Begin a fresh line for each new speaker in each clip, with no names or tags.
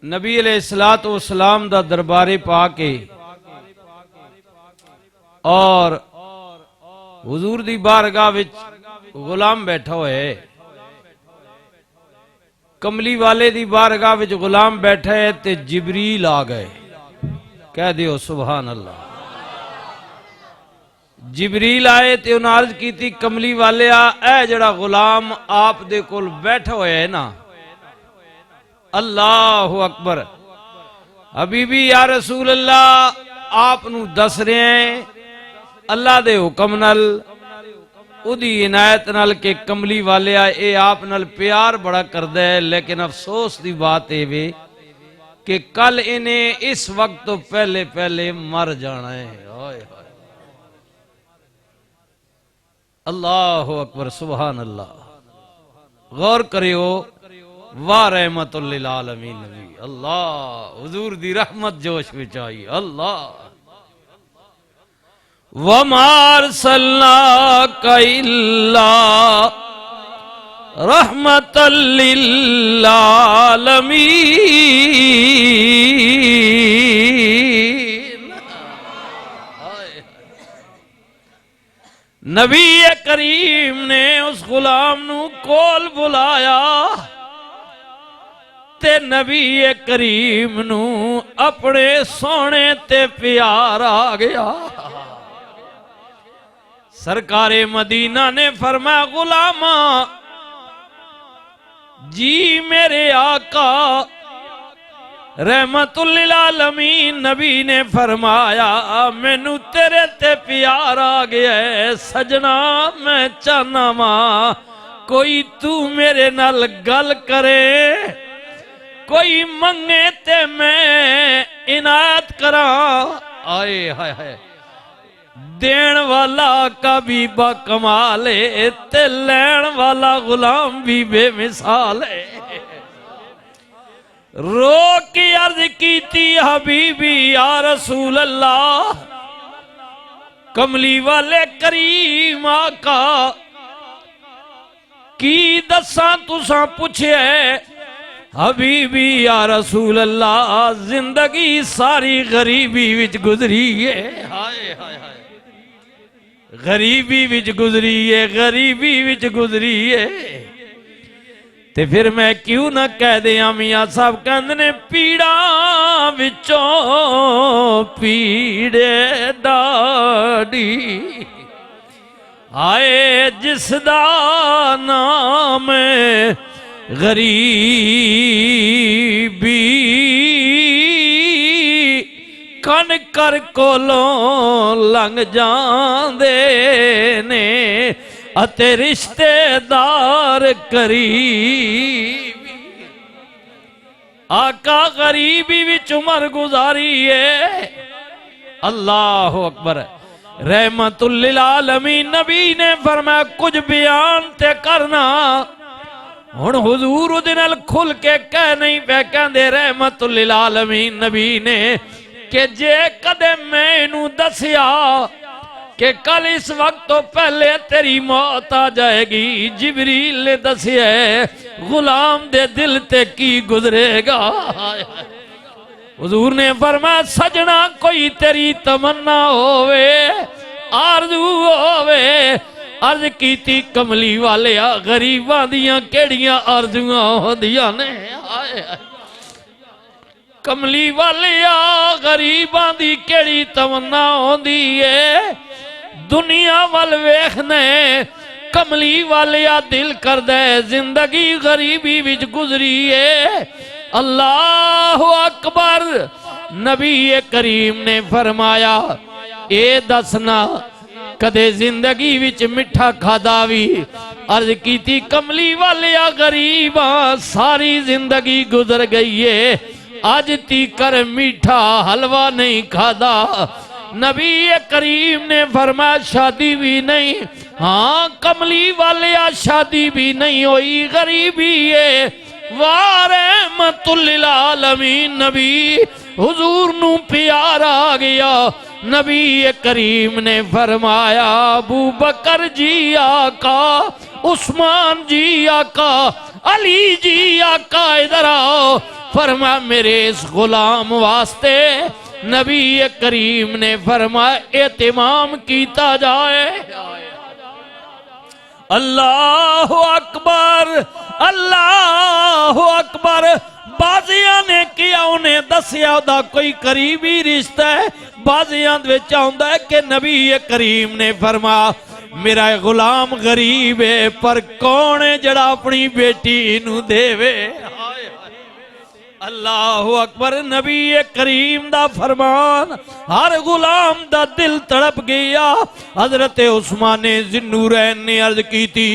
नबी अलैहिस्सलातु वस्सलाम दा दरबारे पाके और हुजूर दी बारगाह विच गुलाम बैठा होए। कमली वाले दी बारगाह विच गुलाम बैठा है ते जिबरील आ गए। कह दियो सुभान अल्लाह। जिबरील आए ते उन्हें अर्ज की थी, कमली वाले ए जड़ा गुलाम आप दे कोल बैठा होया है ना, अल्लाहु अकबर, हबीबी या रसूल अल्लाह आप नू दस रहे हैं अल्लाह दे हुक्म नाल उदी इनायत नाल के कमली वाले ए आप नाल प्यार बड़ा करदा है, लेकिन अफसोस दी बात है वे कि कल इन्हें इस वक्त तो पहले पहले मर जाना है। हाय हाय अल्लाहु अकबर सुभान अल्लाह। गौर करियो, वाह रहमतुल लिल आलमीन नबी अल्लाह, हुजूर दी रहमत जोश विच आई। अल्लाह वमा अरसलनाका इल्ला रहमतल लिल आलमीन। नबी करीम ने उस गुलाम नू कोल बुलाया ते नबी करीम नू अपने सोने ते प्यार आ गया। सरकारे मदीना ने फरमाया, गुलामा जी मेरे आका रहमतुल लिल आलमीन नबी ने फरमाया, मैनू तेरे ते प्यार आ गया है। सजना मैं चाहना वा कोई तू मेरे नाल गल करे, कोई मंगे ते मैं इनायत करा। आए हाय हाय, देन वाला का भी बकमाल है ते लैन वाला गुलाम भी बेमिसाल है। रो की अर्ज की थी, हबीबी या रसूल अल्लाह, कमली वाले करीम आका की दसा तुसा पूछे, हबीबी या रसूल अल्लाह जिंदगी सारी गरीबी विच गुजरी है। हाय हाय हाय, गरीबी विच गुजरी है, गरीबी विच गुजरी है। ते फिर मैं क्यों ना कह दिया, मियां साहब कहंदे ने पीड़ा विचों पीड़े डाडी, आए जिसदा नाम गरीबी कन कर कोलों लंघ जांदे ने अते रिश्तेदार करीबी। आका गरीबी विच उमर गुजारी है। अल्लाह अकबर। रहमतुल लिल आलमीन नबी ने फरमाया, कुछ बयान ते करना। हुण हुजूर उहदे नाल खुल के कह नहीं पे कहंदे रहमतुल लिल आलमीन नबी ने कि जे कदे मैनू दसिया कि कल इस वक्त तो पहले तेरी मौत आ जाएगी, जिबरील ने दसिया गुलाम दे दिल ते की गुजरेगा। हुजूर ने फरमाया, सजना कोई तेरी तमन्ना होवे, आरज़ू होवे। अर्ज कीती, कमली वाले गरीबां दियां केड़ियां आरज़ूआं होंदियां ने। कमली वाले गरीबां दी केड़ी तमन्ना होंदी है। दुनिया वल वेखने कमली वाले दिल करदा है जिंदगी गरीबी विच गुजरी है। अल्लाह अकबर। नबी करीम ने फरमाया, ए दसना कदे जिंदगी विच मिठा खादा भी। अर्ज की थी, कमली वाले गरीबा सारी जिंदगी गुजर गई है, आज तीकर मीठा हलवा नहीं खादा। नबी करीम ने फरमाया, शादी भी नहीं। हाँ कमली वाले शादी भी नहीं हुई, गरीबी है। वाह रहमतुल लिल आलमीन नबी हुजूर नू प्यार आ गया। नबी करीम ने फरमाया, अबू बकर जी आका, उस्मान जी आका, अली जी आका इधर आओ। फरमा मेरे इस गुलाम वास्ते नबी करीम ने फरमाया एहतिमाम कीता जाए। अल्लाह अकबर, अल्लाह अकबर। बाजिया ने किया उन्हें दसिया उदा कोई करीबी रिश्ता है। बाजिया विच आउंदा है कि नबी करीम ने फरमाया मेरा गुलाम गरीब है पर कौन है जड़ा अपनी बेटी नू देवे। अल्लाह अकबर। नबी करीम दा फरमान हर गुलाम दा दिल तड़प गया। हजरत उस्मान ज़िन्नूरैन ने अर्ज की थी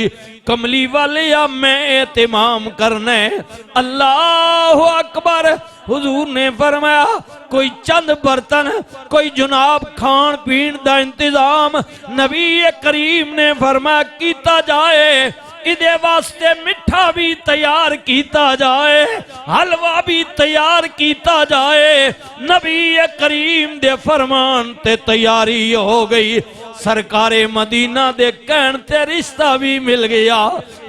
कमली वाले या मैं एहतिमाम करना है। अल्लाह अकबर। हुजूर ने फरमाया कोई चंद बर्तन कोई जनाब खान पीन दा इंतजाम नबी करीम ने फरमाया कीता जाए। इदे वास्ते मिठा भी तैयार कीता जाए, हलवा भी तैयार कीता जाए। नबी करीम दे फरमान ते तैयारी हो गई। सरकारे मदीना दे कहन ते रिश्ता भी मिल गया।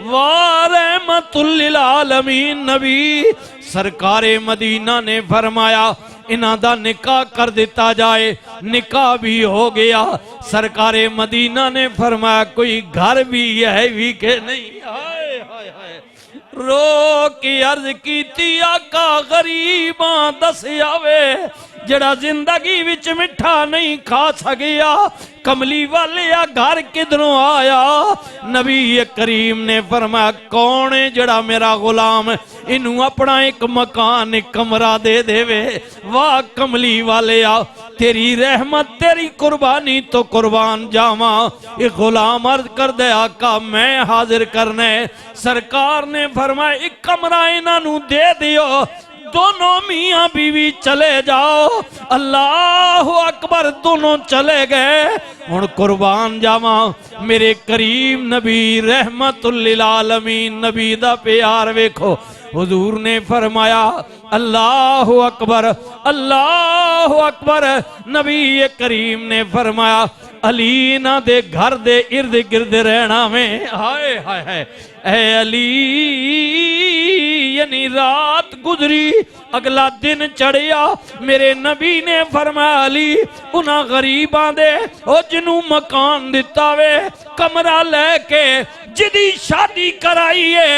वाह रहमतुल लिल आलमीन। नबी सरकारे मदीना ने फरमाया इन्हां दा निकाह कर दिता जाए। निकाह भी हो गया। सरकारे मदीना ने फरमाया कोई घर भी है भी के नहीं। हाय हाय हाय। रो की अर्ज की आका गरीबां दस आवे जड़ा जिंदगी विच मिठा नहीं खा सकिया। कमली वाले घर किधरों आया। नबी करीम ने फरमाया कौन है जड़ा मेरा गुलाम इनू अपना एक मकान एक कमरा दे देवे। वाह कमली वाले तेरी रहमत तेरी कुर्बानी तो कुर्बान जावा। ये गुलाम अर्ज कर दे आका मैं हाजिर करने। सरकार ने फरमाया एक कमरा इन्हों दे दियो दोनों मियां बीवी चले जाओ। अल्लाह अकबर। दोनों चले गए। हुण कुर्बान जावा मेरे करीम नबी रहमतुल लिल आलमीन। नबी दा प्यार वेखो। हुजूर ने फरमाया अल्लाह अकबर अल्लाह अकबर। नबी करीम ने फरमाया अली ना दे घर दे इर्द गिर्द रहना में। हाय हाय हाय। ऐ अली यानी रात गुजरी अगला दिन चढ़िया। मेरे नबी ने फरमाया अली उन्हां गरीबां दे ओ जिन्नू मकान दिता वे कमरा लेके जिदी शादी कराई है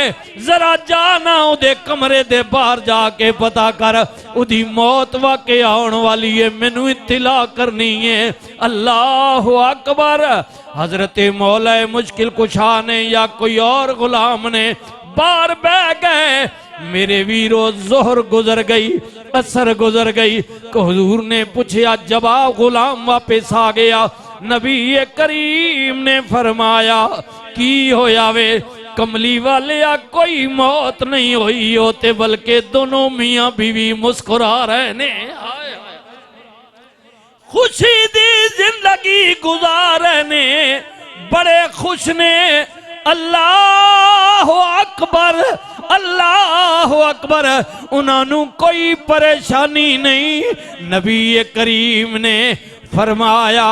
जरा जाना उदे कमरे दे बाहर जाके पता कर उदी मौत वाके आने वाली है मैनू इत्तला करनी है। अल्लाह अकबर। हजरत मौला मुश्किल कुशा ने या कोई और गुलाम ने बाहर बह गए। मेरे वीरो जोहर गुजर गई असर गुजर गई। हुजूर ने पूछा जवाब गुलाम वापस आ गया। नबी करीम ने फरमाया की होया वे। कमली वाले कोई मौत नहीं हुई होते बल्कि दोनों मियां बीवी मुस्कुरा रहे ने। खुशी दी जिंदगी गुजारे ने बड़े खुश ने। अल्लाह अकबर अल्लाह अकबर। उन्होंने कोई परेशानी नहीं। नबी करीम ने फरमाया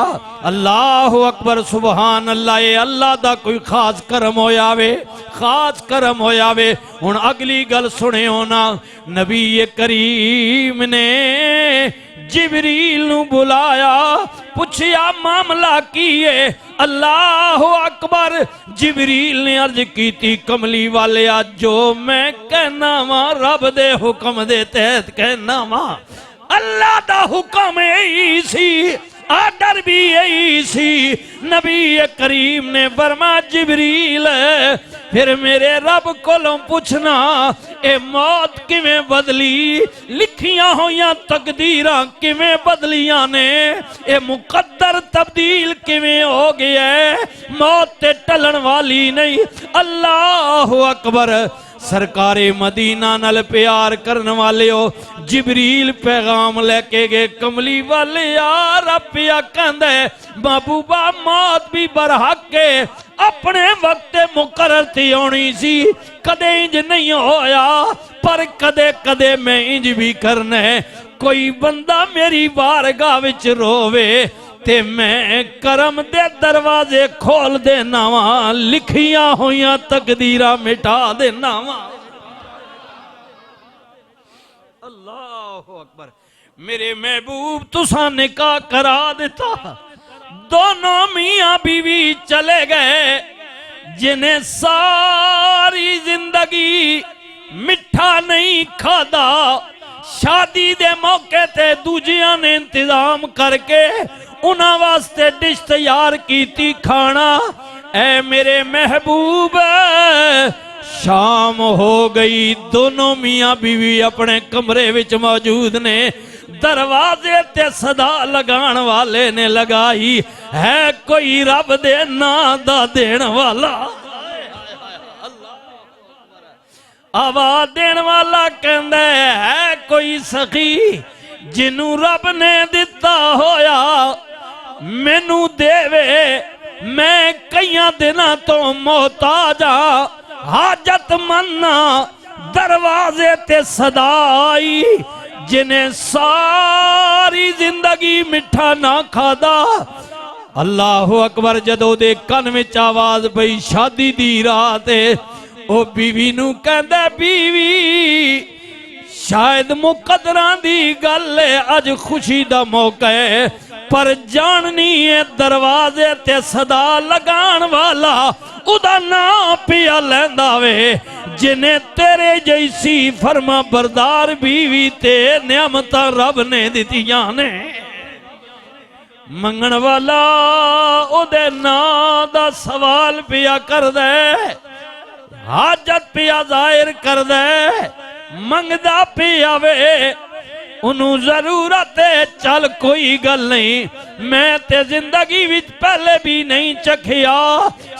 अल्लाह अकबर सुबहान अल्लाह। अल्लाह दा कोई खास करम होया वे खास करम होया वे। हुण अगली गल सुनियो ना। नबी करीम ने जिबरील नू बुलाया पूछया मामला की है। अल्लाह अकबर। जिबरील ने अर्ज की थी कमली वाले जो मैं कहना वा रब दे हुक्म दे तहत कहना वा। अल्लाह दा हुक्म यही सी आर्डर भी यही सी। नबी करीम ने फरमाया जिबरील फिर मेरे रब कोलों पूछना ए मौत किवें बदली लिखियां होइयां तकदीरां किवें बदलियां ने ए मुकद्दर तब्दील किवें हो गया मौत ते टलन वाली नहीं। अल्लाह अकबर। सरकारे मदीना नाल प्यार करने वाले हो जिबरील पैगाम लेके गए कमली वाले यार पिया कहंदा महबूबा मौत भी बरहक के अपने वक्त मुकर्रर थी आनी सी कदे इंज नहीं होया पर कदे कदे मैं इंज भी करना है। कोई बंदा मेरी बारगाह विच रोवे ते मैं करम दे दरवाजे खोल देना वा लिखियां होइयां तकदीरां मिटा देना वा। अल्लाहु अकबर। मेरे महबूब तुसा निकाह करा देता, दोनों मियां बीवी चले गए, जिन्हें सारी जिंदगी मिठा नहीं खादा, शादी दे मौके ते दूजिया ने इंतजाम करके उन्हां वास्ते डिश तैयार की खाना। ऐ मेरे महबूब शाम हो गई, दोनों मियां बीवी अपने कमरे विच मौजूद ने, दरवाजे ते सदा लगान वाले ने लगाई, है कोई रब दे नां दा देण वाला, आवाज देण वाला कहंदा है कोई सखी जिन्नू रब ने दिता होया मैनू देवे, मैं कई दिनां तो मोहताज हाजत मन्ना। दरवाजे ते सदाई जिन्हें सारी जिंदगी मिठा ना खादा। अल्लाह अकबर। जदों दे कन विच आवाज पई शादी दी रात है, ओ बीवी नू कहंदा बीवी शायद मुकदरां दी गल है, अज खुशी दा मौका है, पर जाननी है दरवाजे ते सदा लगान वाला उदा नाम पिया लैंदा वे, जिन्हें तेरे जैसी फरमा बरदार बीवी ते नियामतां रब ने दितियां ने। मंगण वाला ओदे नां दा सवाल पिया करदा, हाजत पिया जाहिर करदा, मंगदा पिया वे, उन्हू जरूरत है, चल कोई गल नहीं, मैं ते जिंदगी विच पहले भी नहीं चखिया,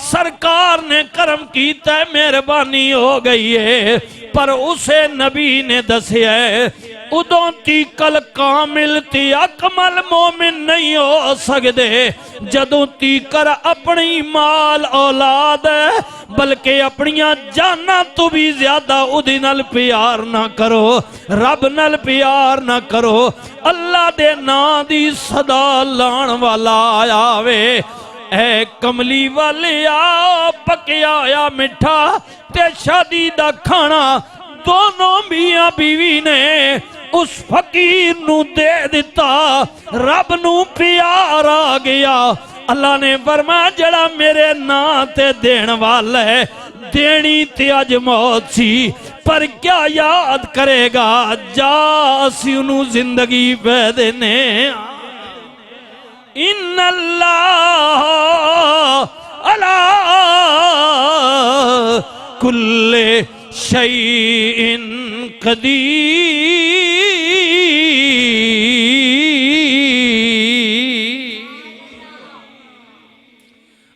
सरकार ने करम कीता, मेहरबानी हो गई है। पर उसे नबी ने दसिया उदों तीकल कामिल ते अकमल मोमिन नहीं हो सकते जदों तीकर अपनी माल औलाद बल्कि अपनिया जाना तो भी ज्यादा उदी नाल प्यार ना करो, रब नाल प्यार ना करो, अल्लाह दे नां दी सदा लाण वाला आया वे। ऐ कमली वाले आ पकिया आया मिठा ते शादी दा खाना दोनों मियां बीवी ने उस फकीर नू दे दिता, रब नू प्यार आ गया। अल्लाह ने फरमाया जड़ा मेरे नां ते देण वाला है, देनी ते अज मौत सी पर क्या याद करेगा, जा असी उन्हू जिंदगी पै देने। इन्नल्लाह अला कुल्ले शैइन कदीर।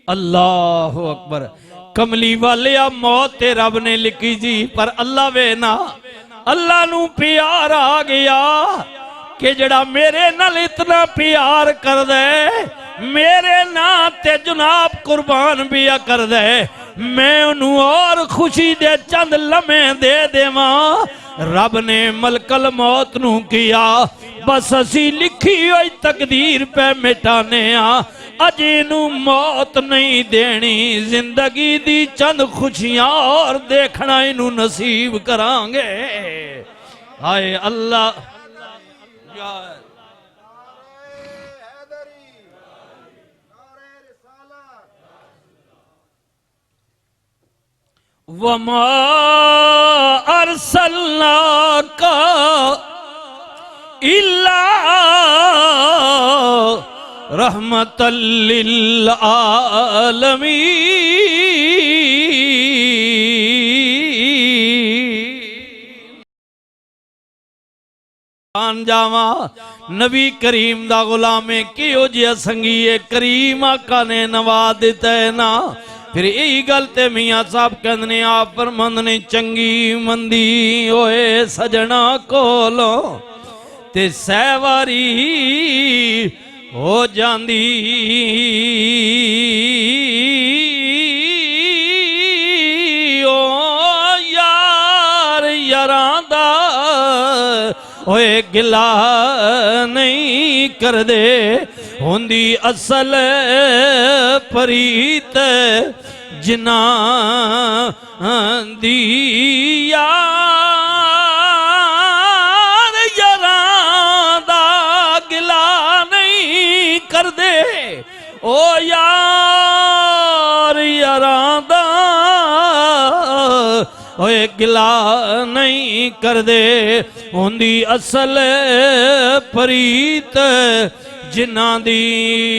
अल्लाह अकबर। कमली वाले मौत ते रब ने लिखी जी, पर अल्लाह वे ना, अल्लाह नू प्यार आ गया कि जड़ा मेरे नाल इतना प्यार कर दे, मेरे ना ते जनाब कुर्बान भी कर दे, मैं उन्हू और खुशी दे चंद लम्हे दे देवा। रब ने मलकल मौत नू किया, बस असी लिखी हुई तकदीर पे मिटाने अजे नू मौत नहीं देनी, जिंदगी दी चंद खुशियां और देखना इनू नसीब करांगे। हाय अल्लाह वमा अरसलनाका इल्ला रहमतल लिल आलमीन। जावा नबी करीम दा गुलामे किहो जिहा संगीए करीम आका ने नवाज दिता है ना। फिर यही गल ते मियाँ साहब कहने आप फरमांदे ने चंगी मंदी होए सजना कोलो ते सहवारी हो जांदी, ओ यार यारां दा ओए गिला नहीं कर दे, होंदी असल परीत जिना दी यार यार दे ओ यार यारां दा ओए गिला नहीं कर दे होंदी असल प्रीत जिन्हां दी